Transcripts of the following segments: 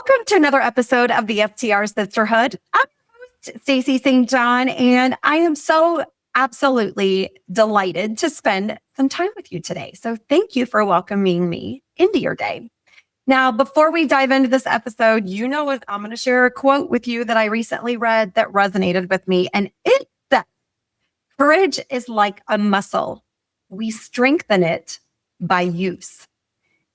Welcome to another episode of the FTR Sisterhood. I'm your host, Stacey St, and I am so absolutely delighted to spend some time with you today. So thank you for welcoming me into your day. Now, before we dive into this episode, what I'm going to share a quote with you that I recently read that resonated with me. And it says, courage is like a muscle. We strengthen it by use.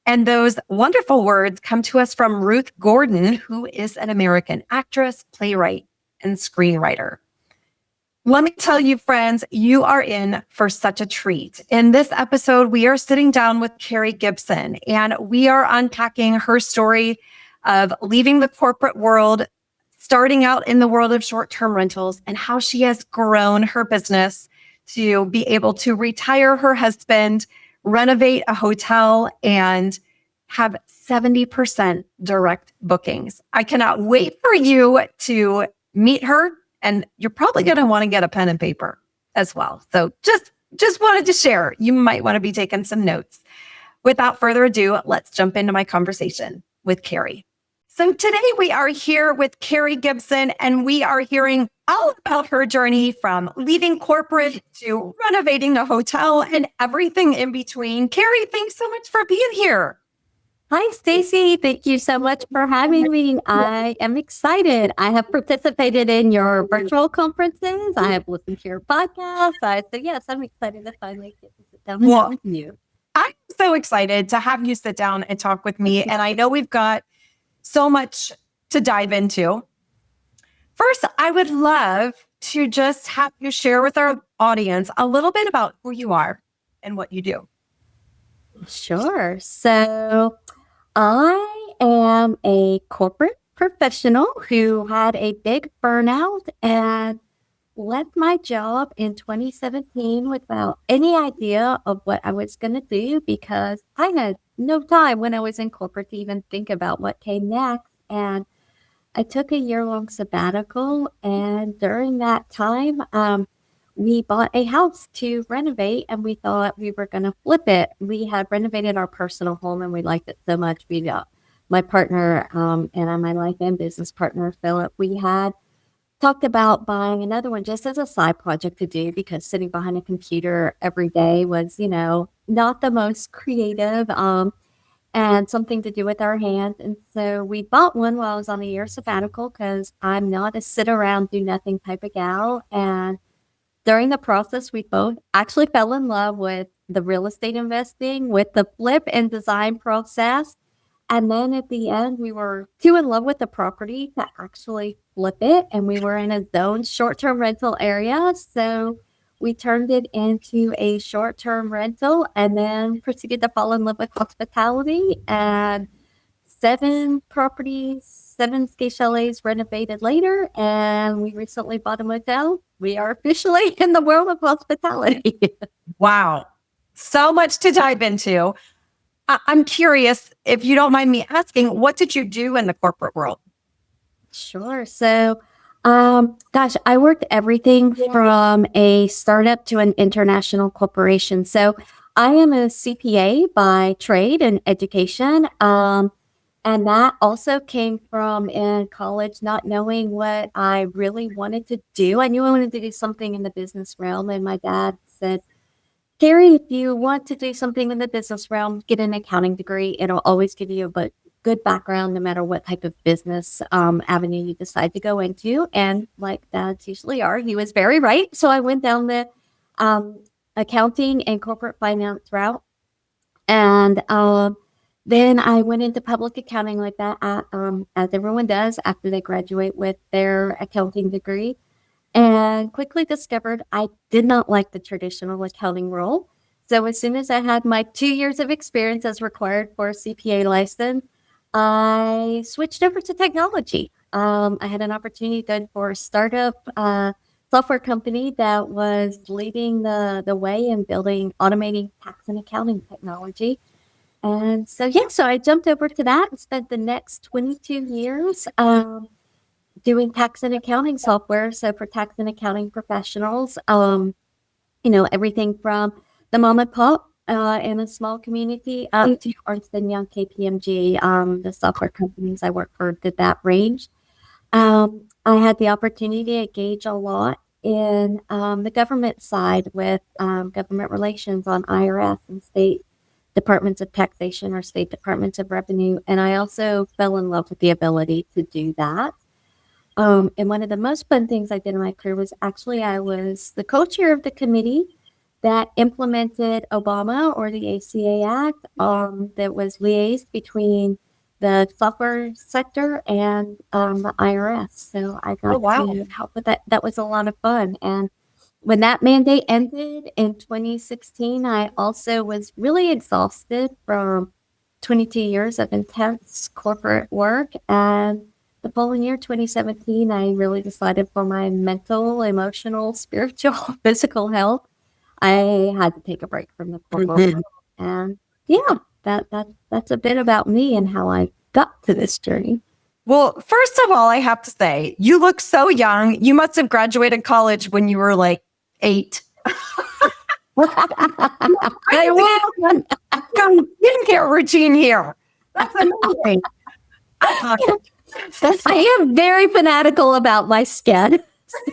And those wonderful words come to us from Ruth Gordon, who is an American actress, playwright, and screenwriter. Let me tell you, friends, you are in for such a treat. In this episode, we are sitting down with Kerri Gibson, and we are unpacking her story of leaving the corporate world, starting out in the world of short-term rentals, and how she has grown her business to be able to retire her husband, renovate a hotel, and have 70% direct bookings. I cannot wait for you to meet her, and you're probably going to want to get a pen and paper as well. So just wanted to share. You might want to be taking some notes. Without further ado, let's jump into my conversation with Kerri. So today we are here with Kerri Gibson, and we are hearing all about her journey from leaving corporate to renovating a hotel and everything in between. Kerri, thanks so much for being here. Hi, Stacey. Thank you so much for having me. I am excited. I have participated in your virtual conferences. I have listened to your podcast. Yes, I'm excited to finally get to sit down and talk with you. I'm so excited to have you sit down and talk with me. And I know we've got so much to dive into. First, I would love to just have you share with our audience a little bit about who you are and what you do. Sure. So I am a corporate professional who had a big burnout and left my job in 2017 without any idea of what I was going to do because I had no time when I was in corporate to even think about what came next. And I took a year-long sabbatical, and during that time, we bought a house to renovate, and we thought we were going to flip it. We had renovated our personal home, and we liked it so much. My partner and my life and business partner, Philip, we had talked about buying another one just as a side project to do because sitting behind a computer every day was, not the most creative and something to do with our hands. And so we bought one while I was on a year sabbatical because I'm not a sit around, do nothing type of gal. And during the process, we both actually fell in love with the real estate investing, with the flip and design process. And then at the end, we were too in love with the property to actually flip it. And we were in a zoned short-term rental area. So we turned it into a short-term rental and then proceeded to fall in love with hospitality. And 7 properties, 7 ski chalets renovated later. And we recently bought a motel. We are officially in the world of hospitality. Wow. So much to dive into. I'm curious, if you don't mind me asking, what did you do in the corporate world? Sure. So, I worked everything from a startup to an international corporation. So I am a CPA by trade and education. And that also came from in college, not knowing what I really wanted to do. I knew I wanted to do something in the business realm. And my dad said, Kerri, if you want to do something in the business realm, get an accounting degree. It'll always give you a good background, no matter what type of business avenue you decide to go into. And like dads usually are, he was very right. So I went down the accounting and corporate finance route. And then I went into public accounting like that, as everyone does after they graduate with their accounting degree. And quickly discovered I did not like the traditional accounting role. So as soon as I had my 2 years of experience as required for a CPA license, I switched over to technology. I had an opportunity then for a startup software company that was leading the way in automating tax and accounting technology. And so I jumped over to that and spent the next 22 years doing tax and accounting software. So for tax and accounting professionals, everything from the mom and pop in a small community up to Ernst& Young, KPMG, the software companies I work for did that range. I had the opportunity to engage a lot in the government side with government relations on IRS and state departments of taxation or state departments of revenue. And I also fell in love with the ability to do that. And one of the most fun things I did in my career was actually I was the co-chair of the committee that implemented Obama or the ACA Act that was liaised between the software sector and the IRS. So I got to help with that. That was a lot of fun. And when that mandate ended in 2016, I also was really exhausted from 22 years of intense corporate work. And the following year, 2017, I really decided for my mental, emotional, spiritual, physical health, I had to take a break from the corporate world. And yeah, that's a bit about me and how I got to this journey. Well, first of all, I have to say, you look so young. You must have graduated college when you were like 8. I will. Skincare routine here. That's amazing. I am very fanatical about my skin.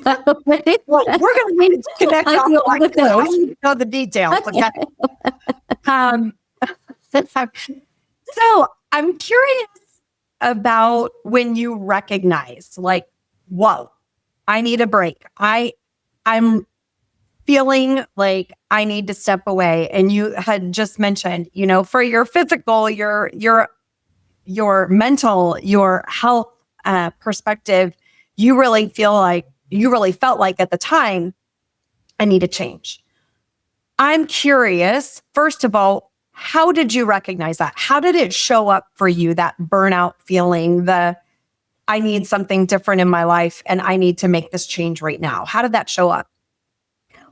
Well, we're going to need to connect on like this. I need to know the details. Okay. So I'm curious about when you recognize, like, whoa, I need a break. I'm feeling like I need to step away. And you had just mentioned, for your physical, your mental, your health perspective, you really felt like at the time, I need to change. I'm curious, first of all, how did you recognize that? How did it show up for you, that burnout feeling, I need something different in my life and I need to make this change right now? How did that show up?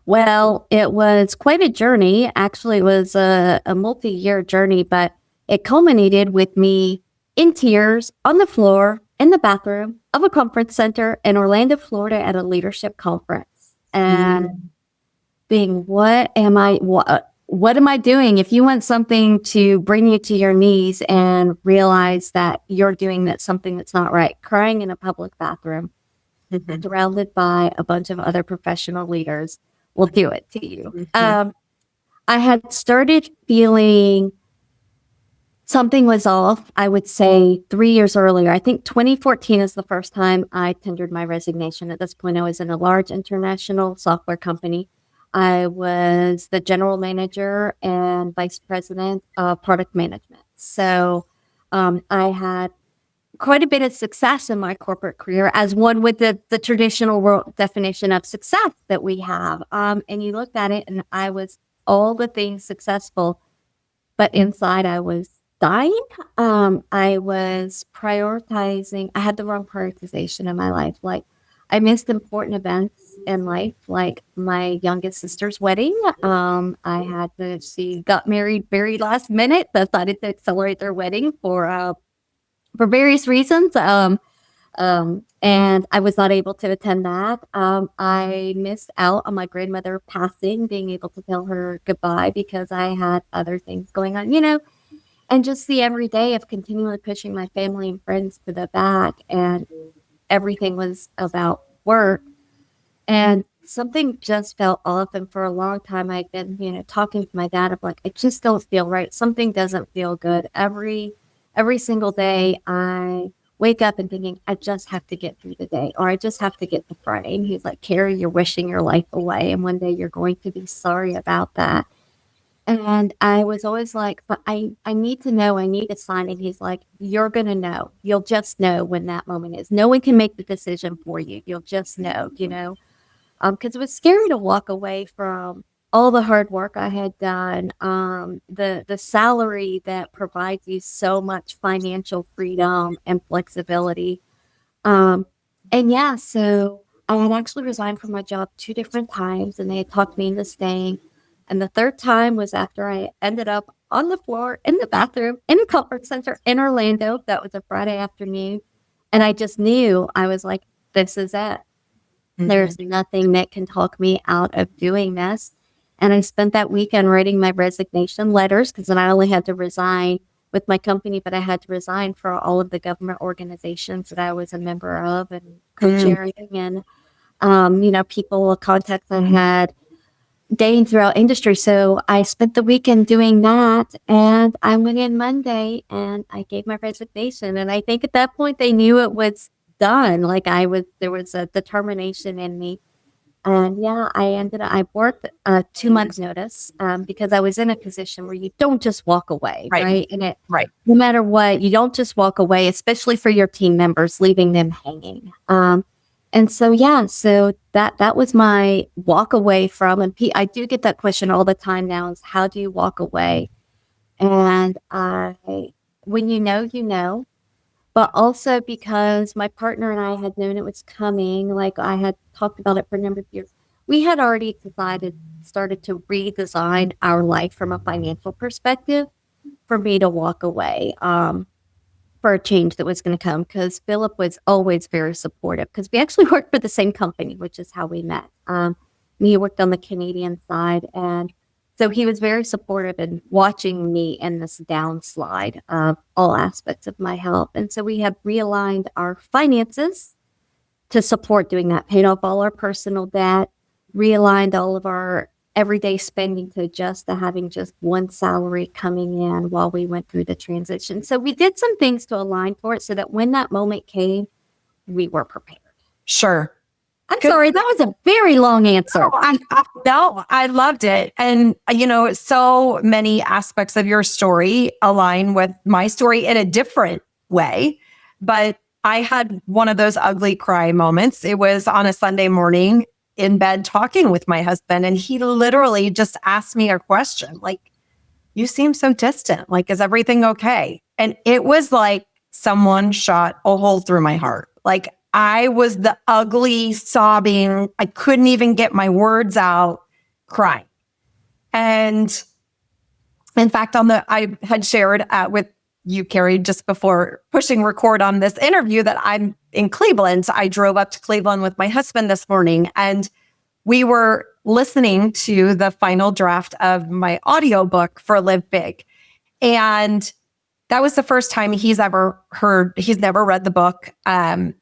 Well, it was quite a journey. Actually, it was a multi-year journey, but it culminated with me in tears on the floor in the bathroom of a conference center in Orlando, Florida at a leadership conference. And being, what am I doing? If you want something to bring you to your knees and realize that you're doing something that's not right, crying in a public bathroom, surrounded by a bunch of other professional leaders, will do it to you. I had started feeling something was off, I would say 3 years earlier. I think 2014 is the first time I tendered my resignation. At this point, I was in a large international software company. I was the general manager and vice president of product management. So I had quite a bit of success in my corporate career, as one with the traditional world definition of success that we have. And you looked at it and I was all the things successful, but inside I was dying. I was prioritizing. I had the wrong prioritization in my life. Like, I missed important events in life, like my youngest sister's wedding. She got married very last minute, decided to accelerate their wedding for various reasons. And I was not able to attend that. I missed out on my grandmother passing, being able to tell her goodbye because I had other things going on, and just the everyday of continually pushing my family and friends to the back, and everything was about work. And something just felt off. And for a long time, I'd been, talking to my dad of like, I just don't feel right. Something doesn't feel good. Every single day, I wake up and thinking, I just have to get through the day, or I just have to get to Friday. And he's like, Kerri, you're wishing your life away. And one day you're going to be sorry about that. And I was always like, but I need to know, I need a sign. And he's like, you're going to know. You'll just know when that moment is. No one can make the decision for you. You'll just know, because it was scary to walk away from all the hard work I had done, the salary that provides you so much financial freedom and flexibility. So I had actually resigned from my job 2 different times, and they had talked me into staying. And the third time was after I ended up on the floor in the bathroom in a conference center in Orlando. That was a Friday afternoon. And I just knew, I was like, this is it. There's nothing that can talk me out of doing this. And I spent that weekend writing my resignation letters because I only had to resign with my company, but I had to resign for all of the government organizations that I was a member of and co-chairing and, people, contacts I had dating throughout industry. So I spent the weekend doing that, and I went in Monday and I gave my resignation. And I think at that point they knew it was done. Like there was a determination in me. And yeah, I worked a 2 months notice because I was in a position where you don't just walk away, Right. right? And Right. no matter what, you don't just walk away, especially for your team members, leaving them hanging. And so, yeah, so that was my walk away from, and I do get that question all the time now is how do you walk away? And when you know, but also because my partner and I had known it was coming, like I had talked about it for a number of years, we had already started to redesign our life from a financial perspective for me to walk away. For a change that was going to come because Philip was always very supportive because we actually worked for the same company, which is how we met. He worked on the Canadian side. And so he was very supportive in watching me in this downslide of all aspects of my health. And so we have realigned our finances to support doing that, paid off all our personal debt, realigned all of our everyday spending to adjust to having just one salary coming in while we went through the transition. So we did some things to align for it so that when that moment came, we were prepared. Sure. I'm sorry, that was a very long answer. No, I loved it. And, so many aspects of your story align with my story in a different way. But I had one of those ugly cry moments. It was on a Sunday morning in bed talking with my husband, and he literally just asked me a question like, you seem so distant. Like, is everything okay? And it was like someone shot a hole through my heart. Like, I was the ugly, sobbing, I couldn't even get my words out, crying. And in fact, I had shared with you, Kerri, just before pushing record on this interview that I'm in Cleveland. I drove up to Cleveland with my husband this morning, and we were listening to the final draft of my audiobook for Live Big. And that was the first time he's never read the book. And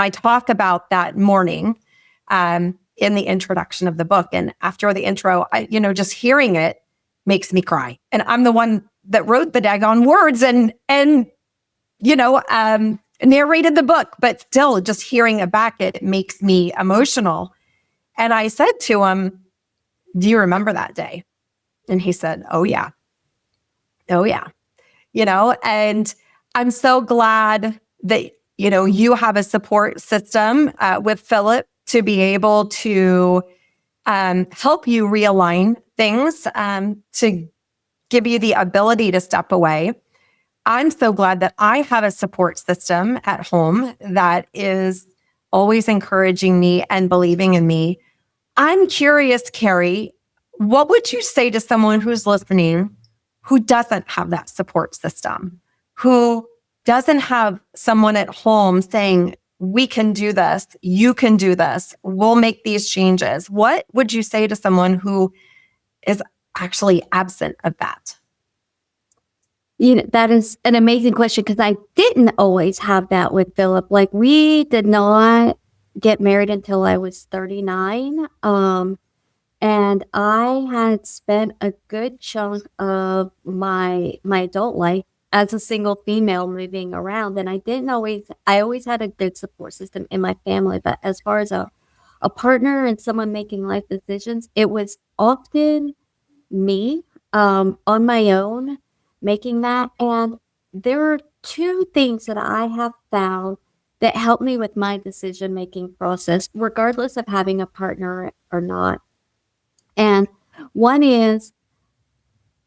I talk about that morning in the introduction of the book. And after the intro, just hearing it makes me cry. And I'm the one that wrote the daggone words and narrated the book, but still just hearing it back, it makes me emotional. And I said to him, do you remember that day? And he said, oh yeah. And I'm so glad that, you have a support system with Philip to be able to help you realign things, to give you the ability to step away. I'm so glad that I have a support system at home that is always encouraging me and believing in me. I'm curious, Kerri, what would you say to someone who's listening who doesn't have that support system, who doesn't have someone at home saying, we can do this, you can do this, we'll make these changes? What would you say to someone who is actually absent of that? That is an amazing question because I didn't always have that with Philip. Like we did not get married until I was 39. And I had spent a good chunk of my adult life as a single female moving around. And I always had a good support system in my family. But as far as a partner and someone making life decisions, it was often me on my own making that. And there are two things that I have found that help me with my decision-making process, regardless of having a partner or not. And one is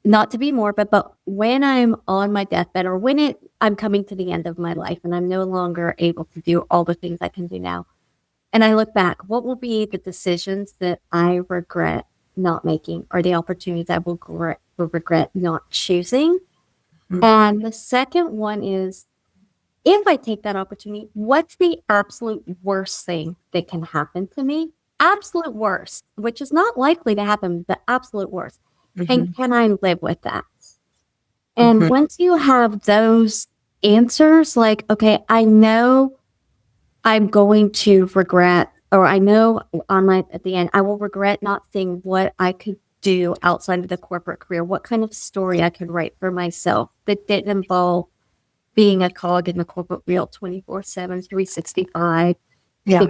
not to be morbid, but when I'm on my deathbed or when I'm coming to the end of my life and I'm no longer able to do all the things I can do now, and I look back, what will be the decisions that I regret not making or the opportunities I will regret not choosing? Mm-hmm. And the second one is, if I take that opportunity, what's the absolute worst thing that can happen to me? absolute worst, which is not likely to happen, the absolute worst. And can I live with that? And once you have those answers, like, okay, I know I'm going to regret, or I know at the end, I will regret not seeing what I could do outside of the corporate career, what kind of story I could write for myself that didn't involve being a cog in the corporate wheel 24/7, 365. Yeah.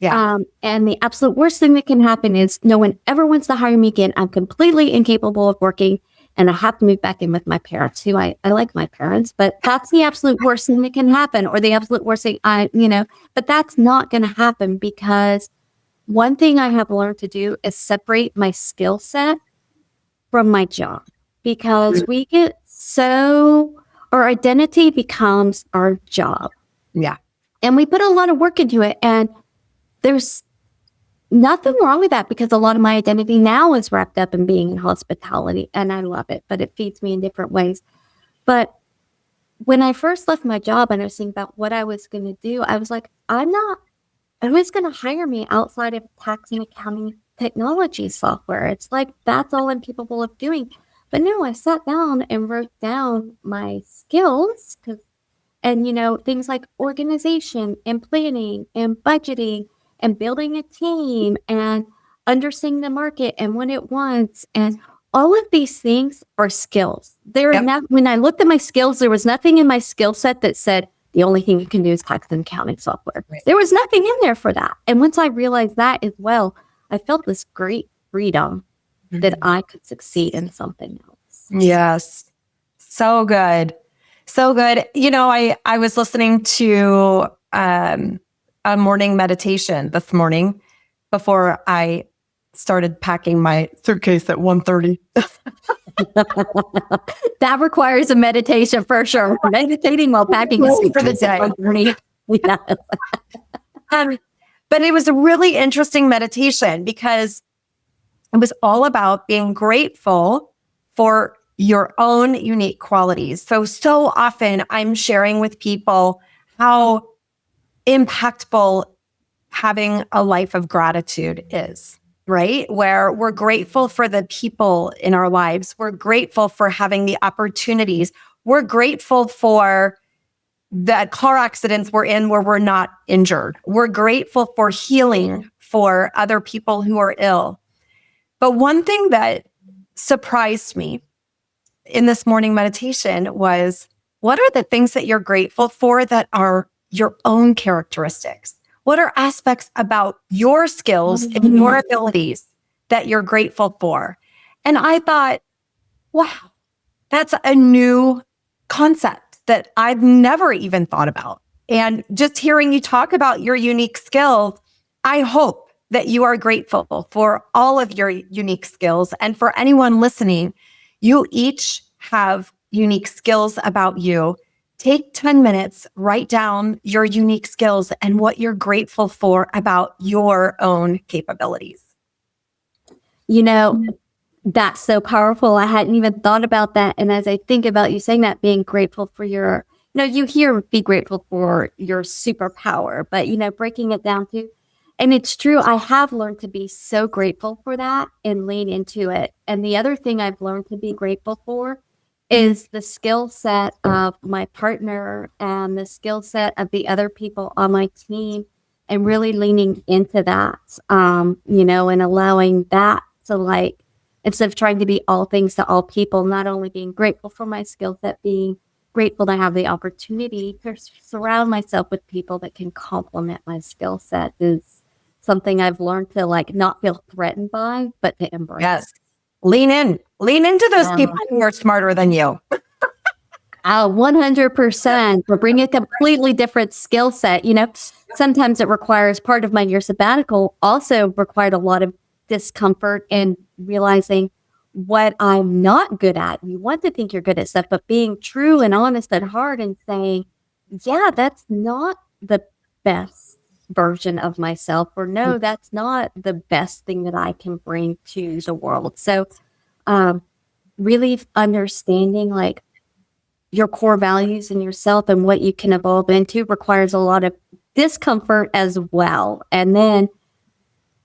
Yeah. And the absolute worst thing that can happen is no one ever wants to hire me again. I'm completely incapable of working, and I have to move back in with my parents, who I like my parents, but that's the absolute worst thing that can happen, or the absolute worst thing but that's not going to happen, because one thing I have learned to do is separate my skill set from my job, because we get our identity becomes our job. Yeah. And we put a lot of work into it, and there's nothing wrong with that, because a lot of my identity now is wrapped up in being in hospitality, and I love it, but it feeds me in different ways. But when I first left my job and I was thinking about what I was going to do, I was like, who's going to hire me outside of tax and accounting technology software? It's like, that's all I'm capable of doing. But no, I sat down and wrote down my skills, and things like organization and planning and budgeting and building a team and understanding the market and what it wants. And all of these things are skills. When I looked at my skills, there was nothing in my skill set that said the only thing you can do is tax and accounting software. Right. There was nothing in there for that. And once I realized that as well, I felt this great freedom that I could succeed in something else. Yes. So good. So good. I was listening to a morning meditation this morning before I started packing my suitcase at 1:30. That requires a meditation for sure. Meditating while packing a suitcase for the day. 1:30. Yeah. But it was a really interesting meditation, because it was all about being grateful for your own unique qualities. So often I'm sharing with people how impactful having a life of gratitude is, right? Where we're grateful for the people in our lives. We're grateful for having the opportunities. We're grateful for the car accidents we're in where we're not injured. We're grateful for healing for other people who are ill. But one thing that surprised me in this morning meditation was, what are the things that you're grateful for that are your own characteristics? What are aspects about your skills and your abilities that you're grateful for? And I thought, wow, that's a new concept that I've never even thought about. And just hearing you talk about your unique skills, I hope that you are grateful for all of your unique skills. And for anyone listening, you each have unique skills about you. Take 10 minutes, write down your unique skills and what you're grateful for about your own capabilities. That's so powerful. I hadn't even thought about that. And as I think about you saying that, being grateful for you hear be grateful for your superpower, but, breaking it down to, and it's true, I have learned to be so grateful for that and lean into it. And the other thing I've learned to be grateful for is the skill set of my partner and the skill set of the other people on my team, and really leaning into that, and allowing that to, instead of trying to be all things to all people, not only being grateful for my skill set, being grateful to have the opportunity to surround myself with people that can complement my skill set is something I've learned to not feel threatened by, but to embrace. Yes. Lean into those people who are smarter than you. 100%. We're bringing a completely different skill set. Sometimes it requires, part of my year sabbatical also required a lot of discomfort and realizing what I'm not good at. You want to think you're good at stuff, but being true and honest at heart and saying, yeah, that's not the best version of myself, or no, that's not the best thing that I can bring to the world. So really understanding your core values and yourself and what you can evolve into requires a lot of discomfort as well. And then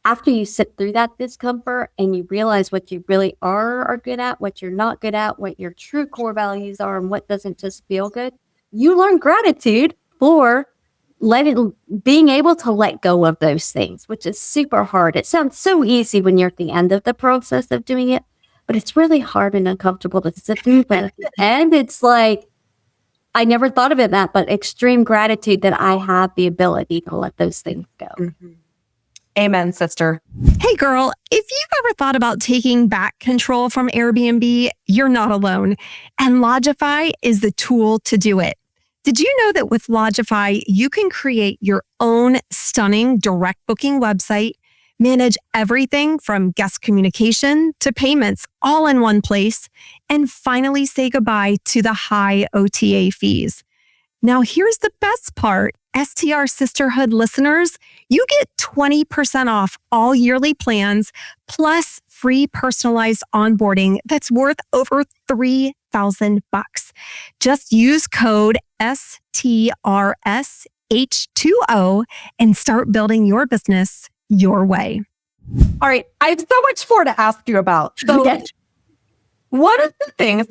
after you sit through that discomfort and you realize what you really are good at, what you're not good at, what your true core values are, and what doesn't just feel good, you learn gratitude for being able to let go of those things, which is super hard. It sounds so easy when you're at the end of the process of doing it, but it's really hard and uncomfortable to sit through. But at the end, it's like, I never thought of it that, but extreme gratitude that I have the ability to let those things go. Mm-hmm. Amen, sister. Hey girl, if you've ever thought about taking back control from Airbnb, you're not alone. And Lodgify is the tool to do it. Did you know that with Lodgify, you can create your own stunning direct booking website, manage everything from guest communication to payments all in one place, and finally say goodbye to the high OTA fees? Now, here's the best part. STR Sisterhood listeners, you get 20% off all yearly plans, plus free personalized onboarding that's worth over $3,000. Just use code STRSH20 and start building your business your way. All right. I have so much more to ask you about. So one of the things,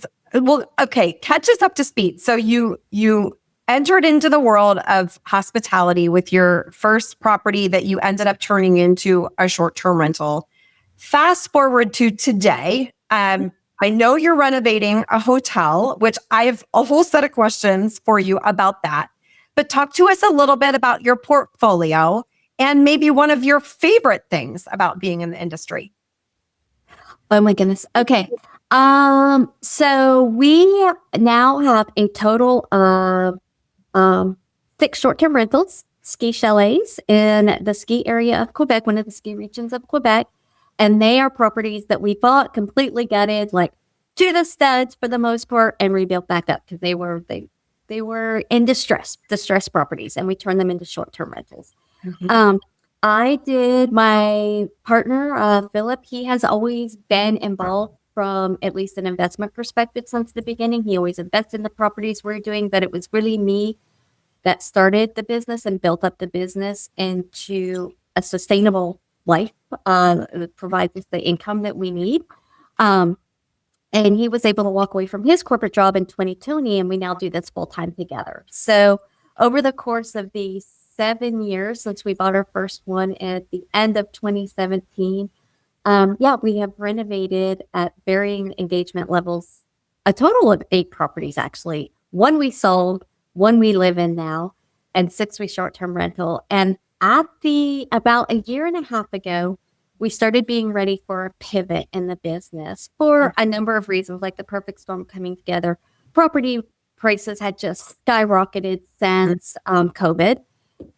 catch us up to speed. So you entered into the world of hospitality with your first property that you ended up turning into a short-term rental. Fast forward to today. I know you're renovating a hotel, which I have a whole set of questions for you about that. But talk to us a little bit about your portfolio and maybe one of your favorite things about being in the industry. Oh my goodness. Okay. So we now have a total of 6 short-term rentals, ski chalets in the ski area of Quebec, one of the ski regions of Quebec. And they are properties that we bought completely gutted, like to the studs for the most part, and rebuilt back up because they were in distress properties, and we turned them into short-term rentals. Mm-hmm. I did, my partner, Philip, he has always been involved from at least an investment perspective since the beginning. He always invested in the properties we're doing, but it was really me that started the business and built up the business into a sustainable life that provides us the income that we need. And he was able to walk away from his corporate job in 2020, and we now do this full time together. So over the course of the 7 years since we bought our first one at the end of 2017, we have renovated at varying engagement levels, a total of 8 properties, actually. 1 we sold, 1 we live in now, and 6 we short-term rental. And about a year and a half ago, we started being ready for a pivot in the business for a number of reasons, like the perfect storm coming together. Property prices had just skyrocketed since COVID.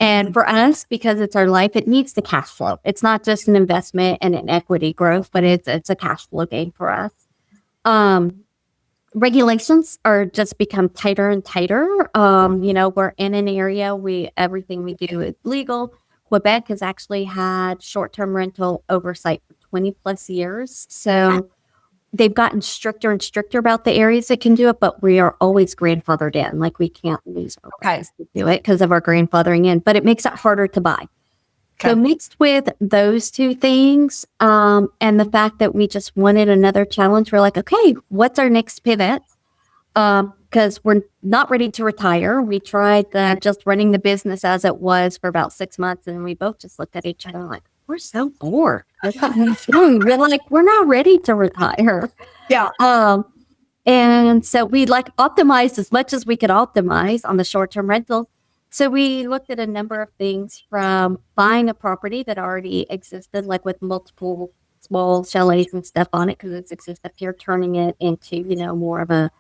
And for us, because it's our life, it needs the cash flow. It's not just an investment and an equity growth, but it's a cash flow gain for us. Regulations are just become tighter and tighter. We're in an area, everything we do is legal. Quebec has actually had short-term rental oversight for 20 plus years. So they've gotten stricter and stricter about the areas that can do it, but we are always grandfathered in. Like, we can't lose our rights to do it because of our grandfathering in, but it makes it harder to buy. Okay. So mixed with those two things, and the fact that we just wanted another challenge, we're like, okay, what's our next pivot? Because we're not ready to retire. We tried just running the business as it was for about 6 months, and we both just looked at each other like, we're so bored. We're like, we're not ready to retire. Yeah. And so we optimized as much as we could optimize on the short-term rentals. So we looked at a number of things, from buying a property that already existed, like with multiple small chalets and stuff on it, because it's exists up here, turning it into, more of a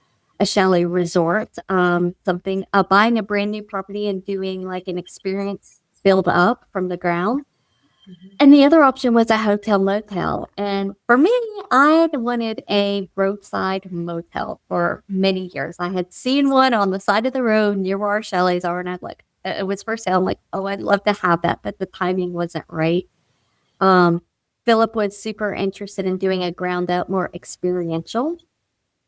chalet resort, buying a brand new property and doing like an experience build up from the ground. Mm-hmm. And the other option was a hotel motel. And for me, I wanted a roadside motel for many years. I had seen one on the side of the road near where our chalets are, and it was for sale. I'm like, oh, I'd love to have that, but the timing wasn't right. Philip was super interested in doing a ground up, more experiential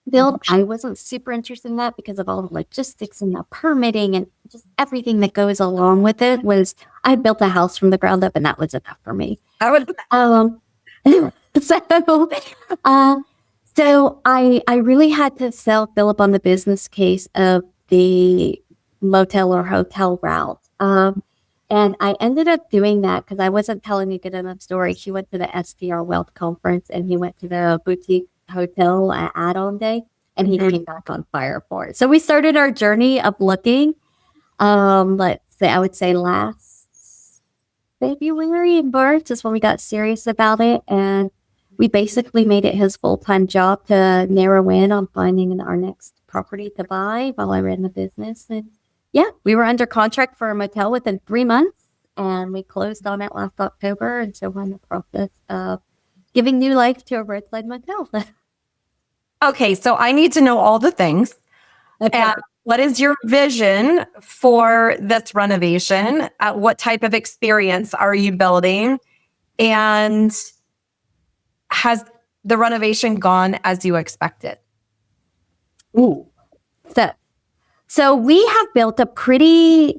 build. I wasn't super interested in that because of all the logistics and the permitting and just everything that goes along with it. I had built a house from the ground up, and that was enough for me. I would. So, so I really had to sell Philip on the business case of the motel or hotel route. And I ended up doing that because I wasn't telling a good enough story. He went to the FTR Wealth Conference and he went to the boutique hotel at add-on day, and he came back on fire for it. So we started our journey of looking, let's say, I would say last February in March is when we got serious about it. And we basically made it his full-time job to narrow in on finding our next property to buy while I ran the business. And yeah, we were under contract for a motel within 3 months, and we closed on it last October. And so we're in the process of giving new life to a roadside motel. Okay, so I need to know all the things. Okay. And what is your vision for this renovation? What type of experience are you building? And has the renovation gone as you expected? Ooh. So we have built we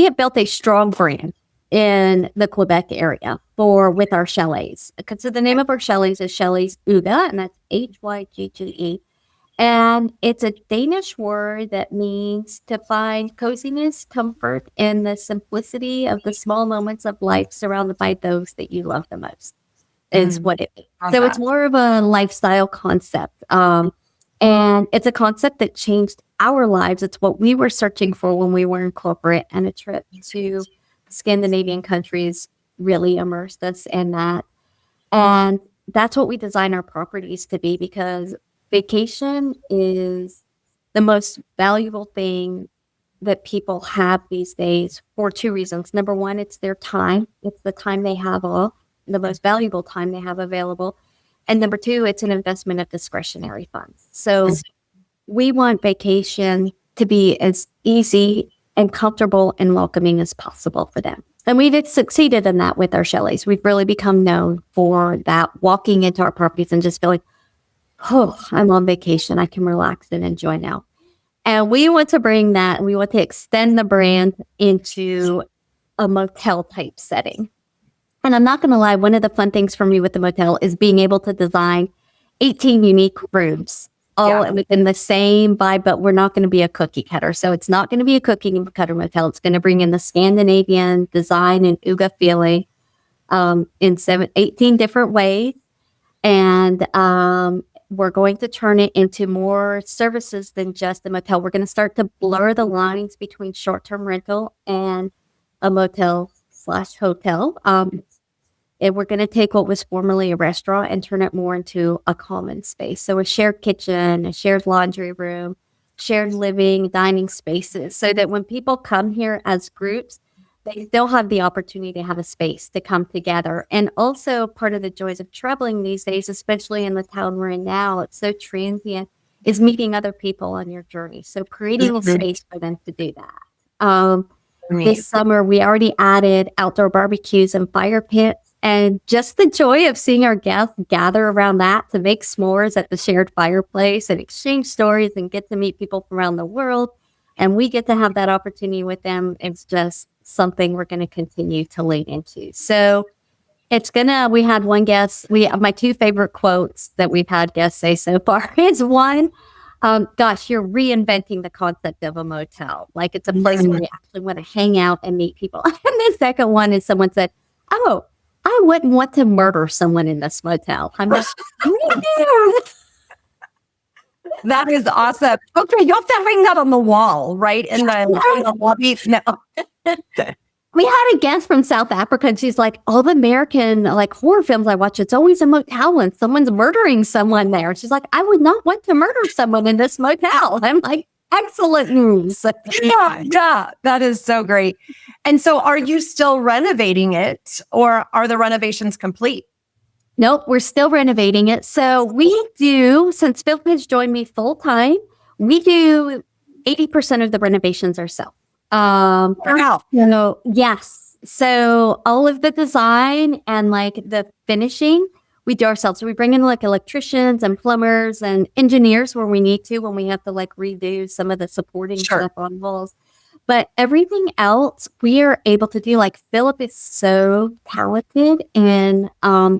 have built a strong brand in the Quebec area with our chalets. So the name of our chalets is Chalets Hygge, and that's Hygge. And it's a Danish word that means to find coziness, comfort, and the simplicity of the small moments of life surrounded by those that you love the most is what it means. So it's more of a lifestyle concept. And it's a concept that changed our lives. It's what we were searching for when we were in corporate, and a trip to Scandinavian countries really immersed us in that. And that's what we design our properties to be, because vacation is the most valuable thing that people have these days for two reasons. Number one, it's their time. It's the time they have off, the most valuable time they have available. And number two, it's an investment of discretionary funds. So we want vacation to be as easy and comfortable and welcoming as possible for them. And we've succeeded in that with our chalets. We've really become known for that, walking into our properties and just feeling, oh, I'm on vacation. I can relax and enjoy now. And we want to bring that, and we want to extend the brand into a motel type setting. And I'm not going to lie, one of the fun things for me with the motel is being able to design 18 unique rooms, all within the same vibe, but we're not going to be a cookie cutter. So it's not going to be a cookie cutter motel. It's going to bring in the Scandinavian design and Hygge feeling in 18 different ways. And we're going to turn it into more services than just a motel. We're going to start to blur the lines between short-term rental and a motel/hotel. And we're going to take what was formerly a restaurant and turn it more into a common space. So a shared kitchen, a shared laundry room, shared living, dining spaces, so that when people come here as groups, they still have the opportunity to have a space to come together. And also part of the joys of traveling these days, especially in the town we're in now, it's so transient, is meeting other people on your journey. So creating a space for them to do that. This summer, we already added outdoor barbecues and fire pits. And just the joy of seeing our guests gather around that to make s'mores at the shared fireplace and exchange stories and get to meet people from around the world. And we get to have that opportunity with them. It's just something we're going to continue to lean into. So we had one guest, my two favorite quotes that we've had guests say so far is one, gosh, you're reinventing the concept of a motel. Like it's a place where you actually want to hang out and meet people. And the second one is someone said, oh, I wouldn't want to murder someone in this motel. I'm just That is awesome. Okay, you have to hang that on the wall, right? In the lobby. No. We had a guest from South Africa, and she's like, all the American horror films I watch, it's always a motel and someone's murdering someone there. She's like, I would not want to murder someone in this motel. I'm like, excellent news. Yeah, that is so great. And so are you still renovating it, or are the renovations complete? Nope, we're still renovating it. So we do, since Phil has joined me full time, we do 80% of the renovations ourselves. Wow. Yes. So all of the design and the finishing, we do ourselves. So we bring in electricians and plumbers and engineers where we need to, when we have to redo some of the supporting stuff on walls. But everything else we are able to do. Like Philip is so talented in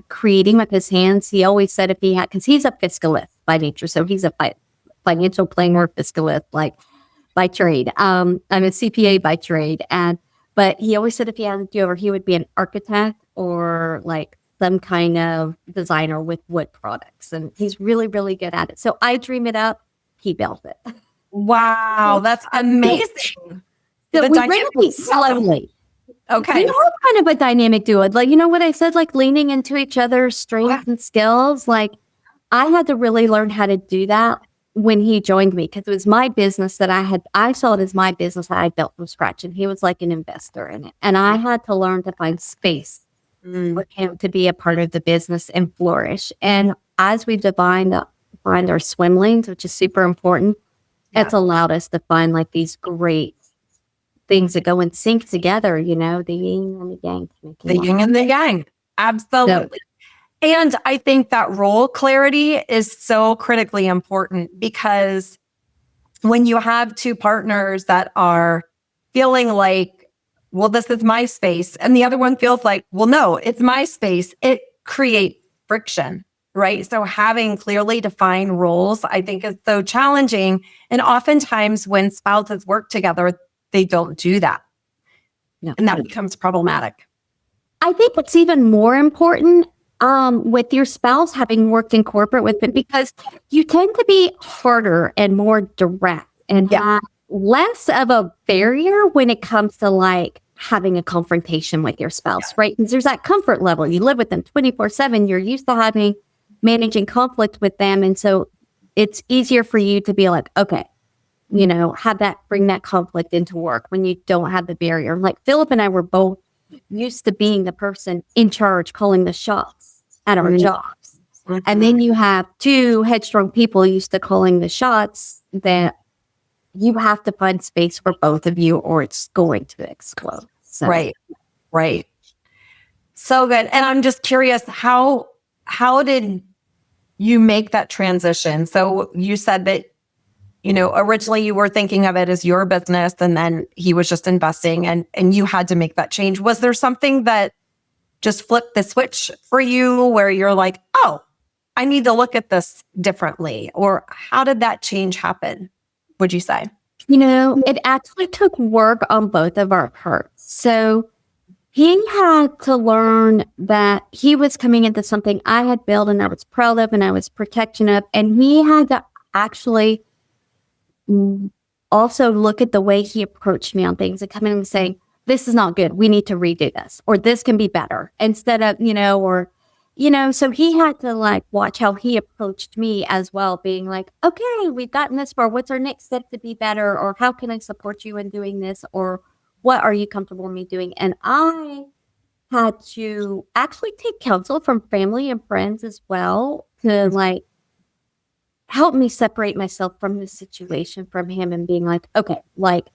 creating with his hands. He always said if he had, because he's a fiscalist by nature, so he's a financial planner, fiscalist, like by trade. I'm a CPA by trade, but he always said if he had to do over, he would be an architect or like some kind of designer with wood products, and he's really, really good at it. So I dream it up, he built it. Wow, that's amazing. So The we dynamic- renovate slowly. Okay. We are kind of a dynamic duo. Like, you know what I said, like leaning into each other's strengths and skills. Like, I had to really learn how to do that when he joined me, because it was my business that I saw it as my business that I built from scratch. And he was like an investor in it. And I had to learn to find space for him to be a part of the business and flourish. And as we defined our swim lanes, which is super important, it's allowed us to find like these great things that go and sync together, you know, the yin and the yang. The yin and the yang. Absolutely. And I think that role clarity is so critically important, because when you have two partners that are feeling like, well, this is my space, and the other one feels like, well, no, it's my space, it creates friction, right? So having clearly defined roles, I think, is so challenging. And oftentimes when spouses work together, they don't do that. No. And that becomes problematic. I think it's even more important with your spouse having worked in corporate with them, because you tend to be harder and more direct and have less of a barrier when it comes to like having a confrontation with your spouse, right? Because there's that comfort level. You live with them 24/7. You're used to managing conflict with them. And so it's easier for you to be like, okay, you know, bring that conflict into work when you don't have the barrier. Like Philip and I were both used to being the person in charge, calling the shots at our jobs. And then you have two headstrong people used to calling the shots, that you have to find space for both of you or it's going to explode. So. Right. So good. And I'm just curious, how did you make that transition? So you said that, you know, originally you were thinking of it as your business, and then he was just investing, and you had to make that change. Was there something that just flipped the switch for you where you're like, oh, I need to look at this differently? Or how did that change happen, would you say? You know, it actually took work on both of our parts. So he had to learn that he was coming into something I had built and I was proud of and I was protection of. And he had to actually also look at the way he approached me on things and come in and saying, this is not good. We need to redo this, or this can be better, instead of, so he had to like watch how he approached me as well, being like, okay, we've gotten this far. What's our next step to be better? Or how can I support you in doing this? Or what are you comfortable with me doing? And I had to actually take counsel from family and friends as well to like help me separate myself from the situation, from him, and being like, okay, like,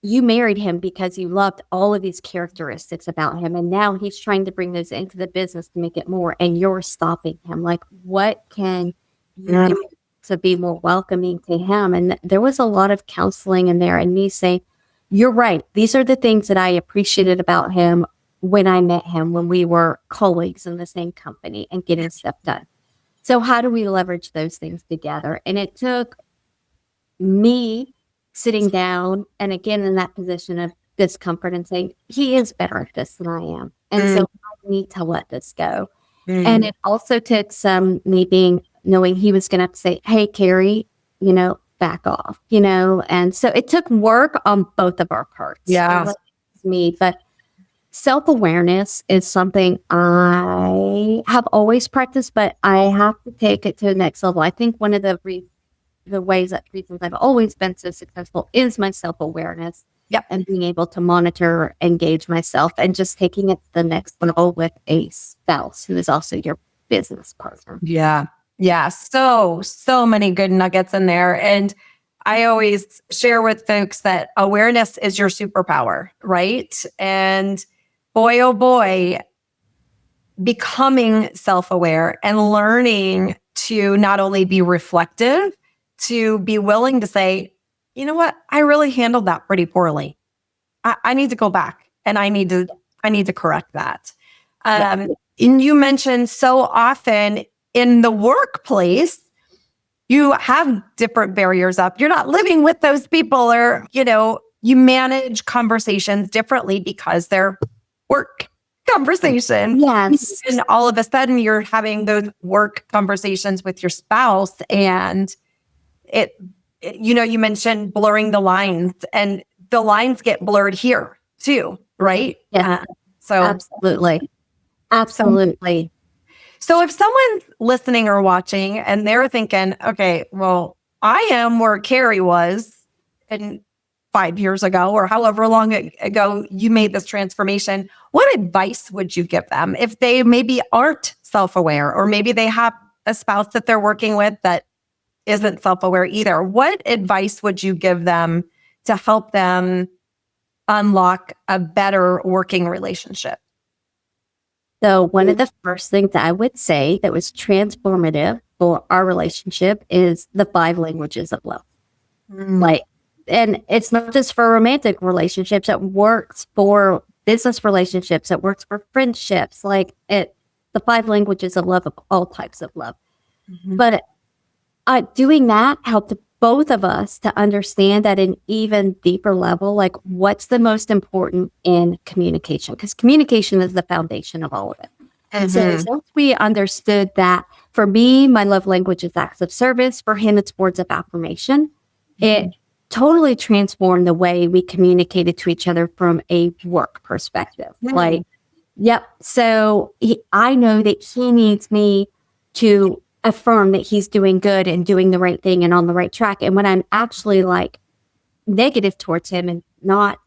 you married him because you loved all of these characteristics about him. And now he's trying to bring those into the business to make it more. And you're stopping him. Like, what can you do to be more welcoming to him? And there was a lot of counseling in there, and me saying, you're right. These are the things that I appreciated about him when I met him, when we were colleagues in the same company and getting stuff done. So how do we leverage those things together? And it took me sitting down and again in that position of discomfort and saying, he is better at this than I am. And so I need to let this go. And it also took some knowing he was going to have to say, hey, Kerri, back off, and so it took work on both of our parts. Yeah. Me, but self-awareness is something I have always practiced, but I have to take it to the next level. I think one of the reasons I've always been so successful is my self-awareness. Yep. And being able to monitor, engage myself, and just taking it to the next level with a spouse who is also your business partner. Yeah. Yeah. So many good nuggets in there. And I always share with folks that awareness is your superpower, right? And boy, oh boy, becoming self-aware and learning to not only be reflective, to be willing to say, you know what? I really handled that pretty poorly. I need to go back and I need to correct that. And you mentioned so often in the workplace, you have different barriers up. You're not living with those people, or, you manage conversations differently because they're work conversations. Yes. And all of a sudden you're having those work conversations with your spouse, and you mentioned blurring the lines, and the lines get blurred here too, right? Yeah. So Absolutely. Absolutely. So if someone's listening or watching and they're thinking, okay, well, I am where Kerri was and 5 years ago, or however long ago you made this transformation, what advice would you give them if they maybe aren't self-aware, or maybe they have a spouse that they're working with that isn't self-aware either? What advice would you give them to help them unlock a better working relationship? So one of the first things that I would say that was transformative for our relationship is the 5 languages of love. And it's not just for romantic relationships. It works for business relationships. It works for friendships. The 5 languages of love, of all types of love. Mm-hmm. But doing that helped both of us to understand at an even deeper level, what's the most important in communication, because communication is the foundation of all of it. And so once we understood that, for me, my love language is acts of service. For him, it's words of affirmation. It totally transformed the way we communicated to each other from a work perspective. So I know that he needs me to affirm that he's doing good and doing the right thing and on the right track. And when I'm actually negative towards him and not,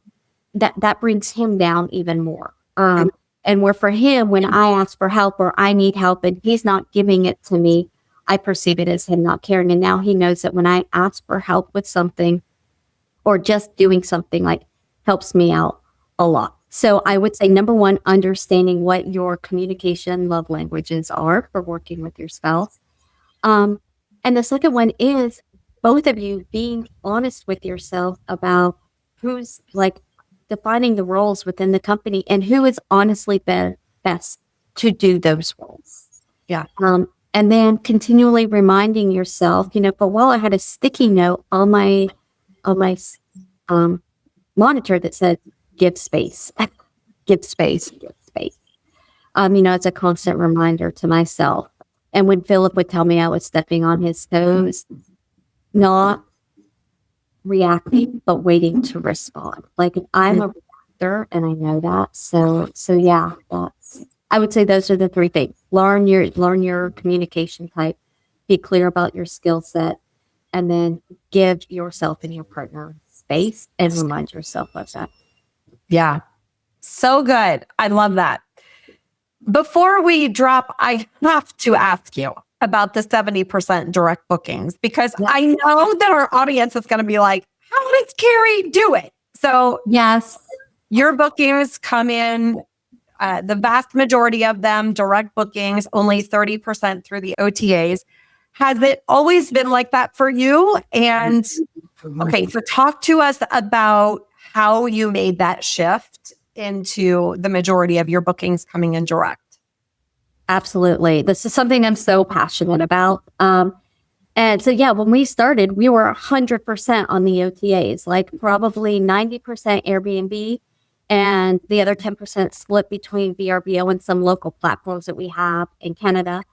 that brings him down even more. And where for him, when I ask for help or I need help and he's not giving it to me, I perceive it as him not caring. And now he knows that when I ask for help with something or just doing something, helps me out a lot. So I would say, number one, understanding what your communication love languages are for working with your spouse. And the second one is both of you being honest with yourself about who's defining the roles within the company and who is honestly best to do those roles. Yeah. And then continually reminding yourself, for a while I had a sticky note on my monitor that said, give space, give space, give space. It's a constant reminder to myself. And when Philip would tell me I was stepping on his toes, not reacting, but waiting to respond. I'm a reactor and I know that. So yeah, I would say those are the 3 things. Learn your communication type, be clear about your skill set, and then give yourself and your partner space and remind yourself of that. Yeah. So good. I love that. Before we drop, I have to ask you about the 70% direct bookings, because I know that our audience is going to be like, how does Kerri do it? So yes, your bookings come in, the vast majority of them, direct bookings, only 30% through the OTAs. Has it always been like that for you? And okay, so talk to us about how you made that shift into the majority of your bookings coming in direct. Absolutely. This is something I'm so passionate about. And so, when we started, we were 100% on the OTAs, probably 90% Airbnb and the other 10% split between VRBO and some local platforms that we have in Canada.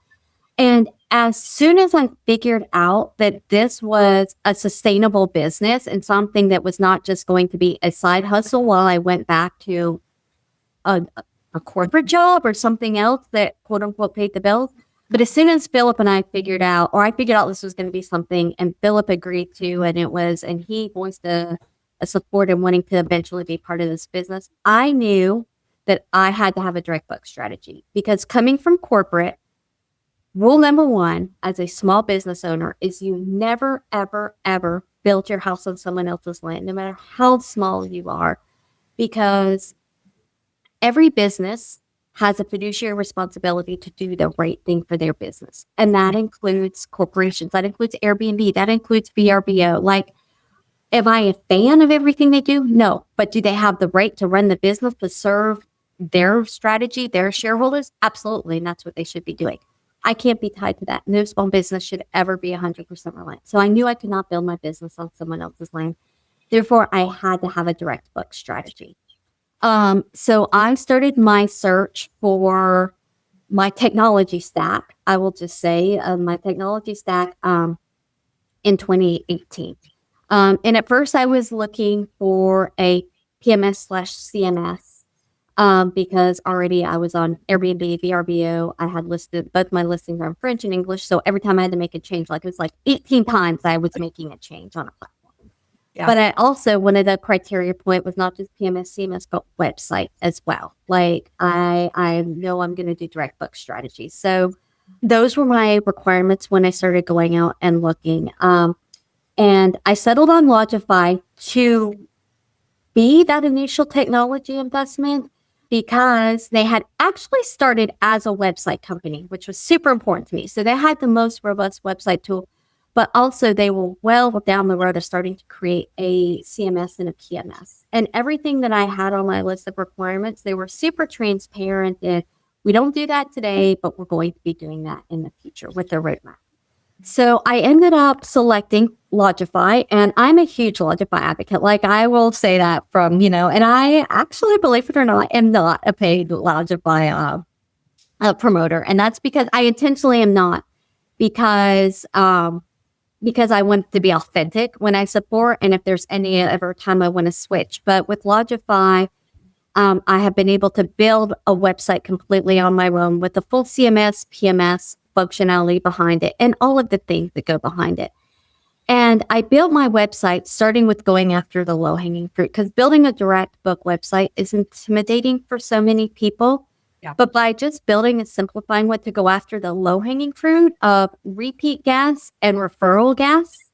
And as soon as I figured out that this was a sustainable business and something that was not just going to be a side hustle while I went back to a corporate job or something else that quote unquote paid the bills. But as soon as Philip and I figured out this was going to be something, and Philip agreed to, and he voiced a support and wanting to eventually be part of this business, I knew that I had to have a direct book strategy, because coming from corporate, rule number 1 as a small business owner is you never, ever, ever build your house on someone else's land, no matter how small you are, because every business has a fiduciary responsibility to do the right thing for their business. And that includes corporations, that includes Airbnb, that includes VRBO. Am I a fan of everything they do? No. But do they have the right to run the business to serve their strategy, their shareholders? Absolutely. And that's what they should be doing. I can't be tied to that. No small business should ever be 100% reliant. So I knew I could not build my business on someone else's land. Therefore, I had to have a direct book strategy. So I started my search for my technology stack. I will just say my technology stack in 2018. And at first I was looking for a PMS/CMS because already I was on Airbnb, VRBO. I had listed both my listings are in French and English. So every time I had to make a change, like it was like 18 times I was making a change on a platform. Yeah. But I also, one of the criteria point was not just PMS, CMS, but website as well. Like I know I'm going to do direct book strategy. So those were my requirements when I started going out and looking. And I settled on Lodgify to be that initial technology investment because they had actually started as a website company, which was super important to me. So they had the most robust website tool, but also they were well down the road of starting to create a CMS and a PMS. And everything that I had on my list of requirements, they were super transparent. And we don't do that today, but we're going to be doing that in the future with their roadmap. So I ended up selecting Lodgify, and I'm a huge Lodgify advocate. Like I will say that from, and I actually, believe it or not, am not a paid Lodgify promoter. And that's because I intentionally am not because I want to be authentic when I support. And if there's any ever time I want to switch, but with Lodgify, I have been able to build a website completely on my own with the full CMS, PMS functionality behind it and all of the things that go behind it. And I built my website starting with going after the low-hanging fruit because building a direct book website is intimidating for so many people. Yeah. But by just building and simplifying what to go after the low-hanging fruit of repeat guests and referral guests,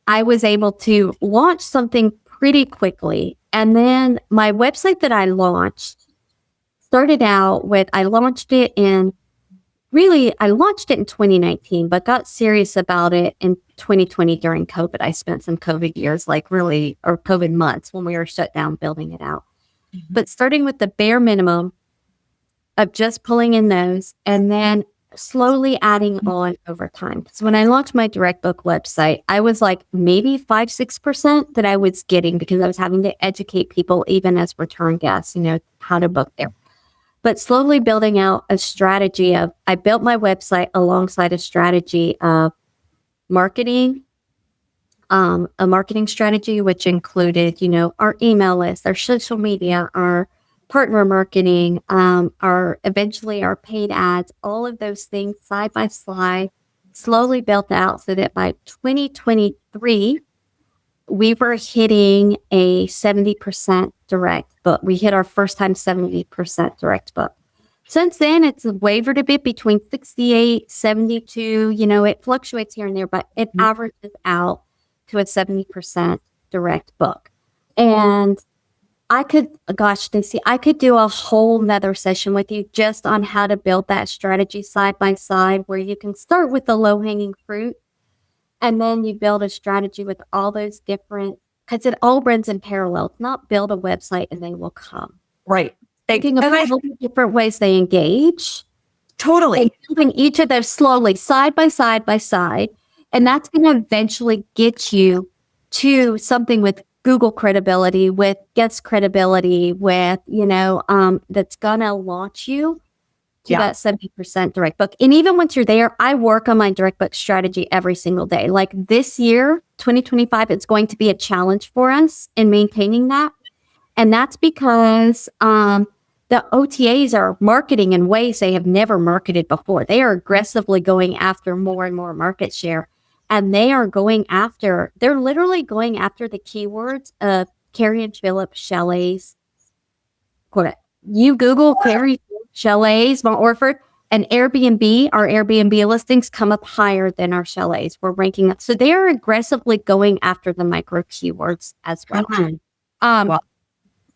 I was able to launch something pretty quickly. And then my website that I launched started out with, I launched it in 2019, but got serious about it in 2020 during COVID. I spent some COVID years, or COVID months when we were shut down building it out. Mm-hmm. But starting with the bare minimum of just pulling in those and then slowly adding on over time. So when I launched my direct book website, I was like maybe 5-6% that I was getting because I was having to educate people even as return guests, how to book there. But slowly building out a strategy of, I built my website alongside a strategy of marketing, a marketing strategy, which included, our email list, our social media, our partner marketing, eventually our paid ads, all of those things side by side, slowly built out so that by 2023, we were hitting a 70% direct book. We hit our first time 70% direct book. Since then, it's wavered a bit between 68, 72. It fluctuates here and there, but it averages out to a 70% direct book. And Stacey, I could do a whole nother session with you just on how to build that strategy side by side, where you can start with the low-hanging fruit and then you build a strategy with all those different, because it all runs in parallel. It's not build a website and they will come. Right. Thinking about all the different ways they engage. Totally. And building each of those slowly side by side by side. And that's going to eventually get you to something with Google credibility, with guest credibility, with, that's going to launch you to that 70% direct book. And even once you're there, I work on my direct book strategy every single day. Like this year, 2025, it's going to be a challenge for us in maintaining that. And that's because the OTAs are marketing in ways they have never marketed before. They are aggressively going after more and more market share. And they're literally going after the keywords of Kerri and Philip chalets. You Google Kerri chalets, Mount Orford, and Airbnb, our Airbnb listings come up higher than our chalets. We're ranking up. So they are aggressively going after the micro keywords as well. Mm-hmm.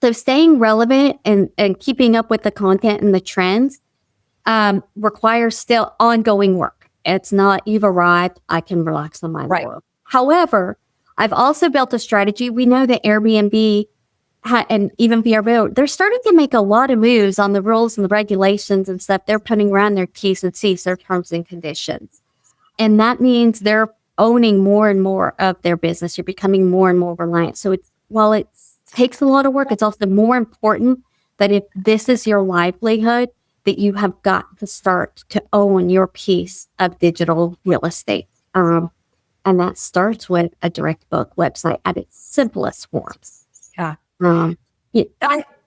So staying relevant and keeping up with the content and the trends requires still ongoing work. It's not, you've arrived, I can relax on my laurels. However, I've also built a strategy. We know that Airbnb and even VRBO, they're starting to make a lot of moves on the rules and the regulations and stuff. They're putting around their T's and C's, their terms and conditions. And that means they're owning more and more of their business. You're becoming more and more reliant. So while it takes a lot of work, it's also more important that if this is your livelihood, that you have got to start to own your piece of digital real estate. And that starts with a direct book website at its simplest forms. Yeah. Yeah.